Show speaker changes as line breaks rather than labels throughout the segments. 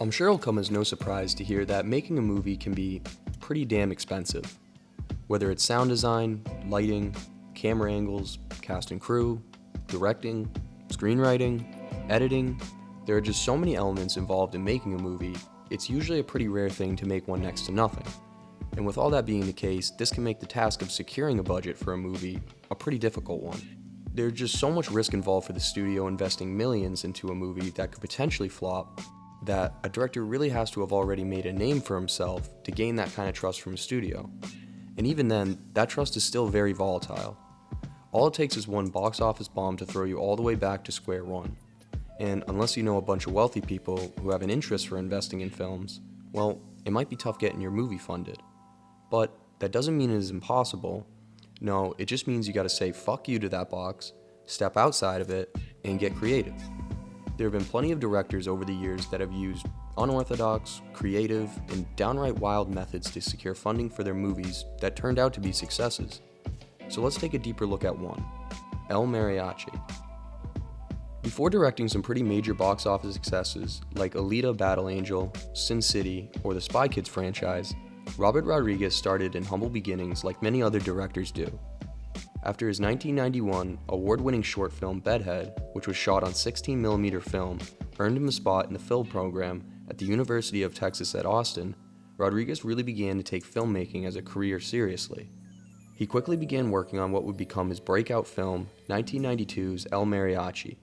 I'm sure it'll come as no surprise to hear that making a movie can be pretty damn expensive. Whether it's sound design, lighting, camera angles, cast and crew, directing, screenwriting, editing, there are just so many elements involved in making a movie, it's usually a pretty rare thing to make one next to nothing. And with all that being the case, this can make the task of securing a budget for a movie a pretty difficult one. There's just so much risk involved for the studio investing millions into a movie that could potentially flop, that a director really has to have already made a name for himself to gain that kind of trust from a studio. And even then, that trust is still very volatile. All it takes is one box office bomb to throw you all the way back to square one. And unless you know a bunch of wealthy people who have an interest for investing in films, well, it might be tough getting your movie funded. But that doesn't mean it is impossible. No, it just means you gotta say fuck you to that box, step outside of it, and get creative. There have been plenty of directors over the years that have used unorthodox, creative, and downright wild methods to secure funding for their movies that turned out to be successes. So let's take a deeper look at one, El Mariachi. Before directing some pretty major box office successes like Alita Battle Angel, Sin City, or the Spy Kids franchise, Robert Rodriguez started in humble beginnings like many other directors do. After his 1991 award-winning short film Bedhead, which was shot on 16mm film, earned him a spot in the film program at the University of Texas at Austin, Rodriguez really began to take filmmaking as a career seriously. He quickly began working on what would become his breakout film, 1992's El Mariachi.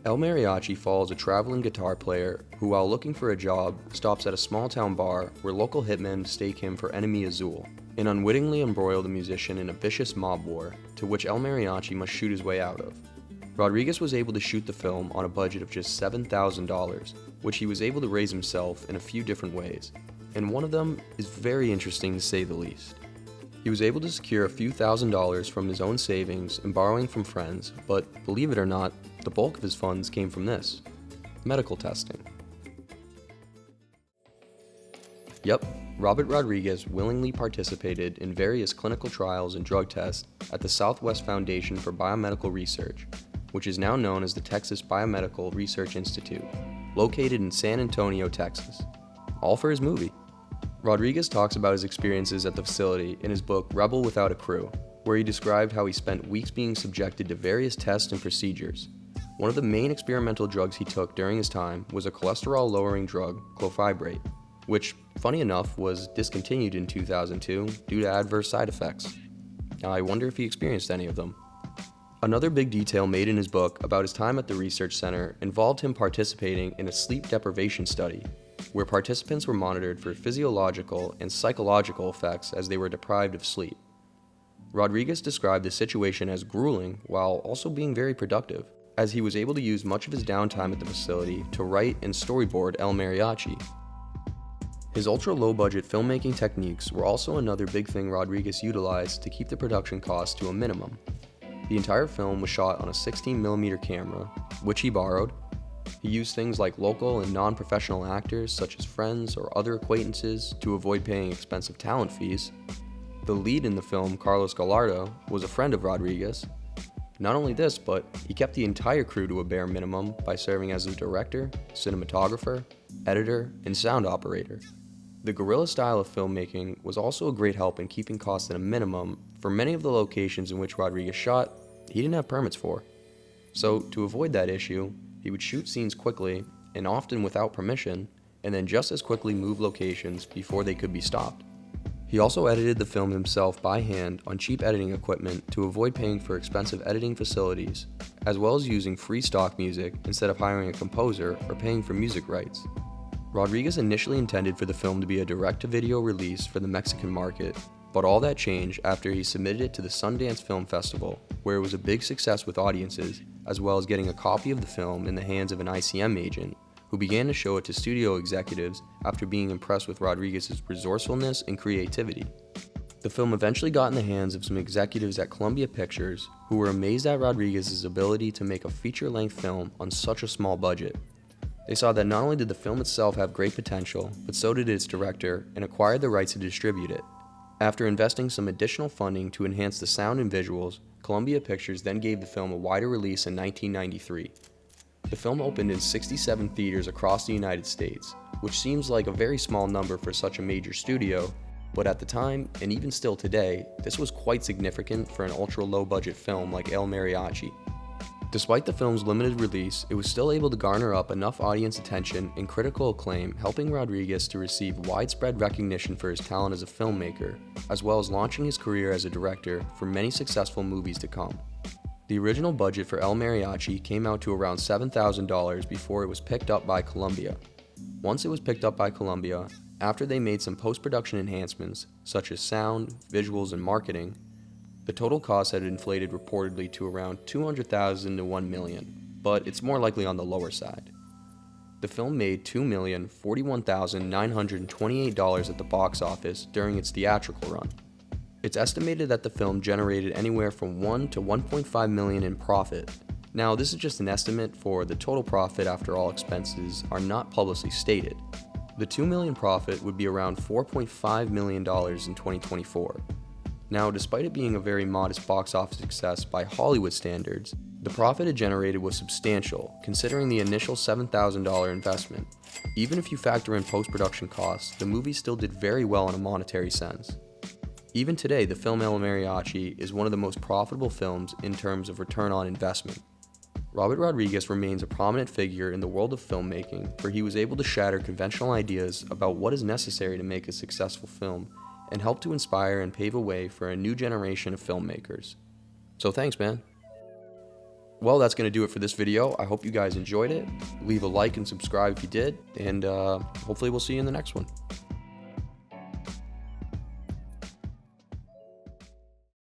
El Mariachi follows a traveling guitar player who, while looking for a job, stops at a small-town bar where local hitmen mistake him for Enemy Azul, and unwittingly embroil the musician in a vicious mob war, to which El Mariachi must shoot his way out of. Rodriguez was able to shoot the film on a budget of just $7,000, which he was able to raise himself in a few different ways, and one of them is very interesting to say the least. He was able to secure a few $1,000s from his own savings and borrowing from friends, but believe it or not, the bulk of his funds came from this: medical testing. Yep, Robert Rodriguez willingly participated in various clinical trials and drug tests at the Southwest Foundation for Biomedical Research, which is now known as the Texas Biomedical Research Institute, located in San Antonio, Texas. All for his movie. Rodriguez talks about his experiences at the facility in his book Rebel Without a Crew, where he described how he spent weeks being subjected to various tests and procedures. One of the main experimental drugs he took during his time was a cholesterol-lowering drug, clofibrate, which, funny enough, was discontinued in 2002 due to adverse side effects. I wonder if he experienced any of them. Another big detail made in his book about his time at the research center involved him participating in a sleep deprivation study, where participants were monitored for physiological and psychological effects as they were deprived of sleep. Rodriguez described the situation as grueling while also being very productive, as he was able to use much of his downtime at the facility to write and storyboard El Mariachi. His ultra-low-budget filmmaking techniques were also another big thing Rodriguez utilized to keep the production costs to a minimum. The entire film was shot on a 16mm camera, which he borrowed. He used things like local and non-professional actors such as friends or other acquaintances to avoid paying expensive talent fees. The lead in the film, Carlos Gallardo, was a friend of Rodriguez. Not only this, but he kept the entire crew to a bare minimum by serving as a director, cinematographer, editor, and sound operator. The guerrilla style of filmmaking was also a great help in keeping costs at a minimum for many of the locations in which Rodriguez shot he didn't have permits for. So, to avoid that issue, he would shoot scenes quickly, and often without permission, and then just as quickly move locations before they could be stopped. He also edited the film himself by hand on cheap editing equipment to avoid paying for expensive editing facilities, as well as using free stock music instead of hiring a composer or paying for music rights. Rodriguez initially intended for the film to be a direct-to-video release for the Mexican market, but all that changed after he submitted it to the Sundance Film Festival, where it was a big success with audiences, as well as getting a copy of the film in the hands of an ICM agent, who began to show it to studio executives after being impressed with Rodriguez's resourcefulness and creativity. The film eventually got in the hands of some executives at Columbia Pictures, who were amazed at Rodriguez's ability to make a feature-length film on such a small budget. They saw that not only did the film itself have great potential, but so did its director, and acquired the rights to distribute it. After investing some additional funding to enhance the sound and visuals, Columbia Pictures then gave the film a wider release in 1993. The film opened in 67 theaters across the United States, which seems like a very small number for such a major studio, but at the time, and even still today, this was quite significant for an ultra-low budget film like El Mariachi. Despite the film's limited release, it was still able to garner up enough audience attention and critical acclaim, helping Rodriguez to receive widespread recognition for his talent as a filmmaker, as well as launching his career as a director for many successful movies to come. The original budget for El Mariachi came out to around $7,000 before it was picked up by Columbia. Once it was picked up by Columbia, after they made some post-production enhancements, such as sound, visuals, and marketing, the total cost had inflated reportedly to around $200,000 to $1 million, but it's more likely on the lower side. The film made $2,041,928 at the box office during its theatrical run. It's estimated that the film generated anywhere from $1 to $1.5 million in profit. Now, this is just an estimate, for the total profit after all expenses are not publicly stated. The $2 million profit would be around $4.5 million in 2024. Now, despite it being a very modest box office success by Hollywood standards, the profit it generated was substantial, considering the initial $7,000 investment. Even if you factor in post-production costs, the movie still did very well in a monetary sense. Even today, the film El Mariachi is one of the most profitable films in terms of return on investment. Robert Rodriguez remains a prominent figure in the world of filmmaking, for he was able to shatter conventional ideas about what is necessary to make a successful film, and help to inspire and pave a way for a new generation of filmmakers. So thanks, man. Well, that's going to do it for this video. I hope you guys enjoyed it. Leave a like and subscribe if you did, and hopefully we'll see you in the next one.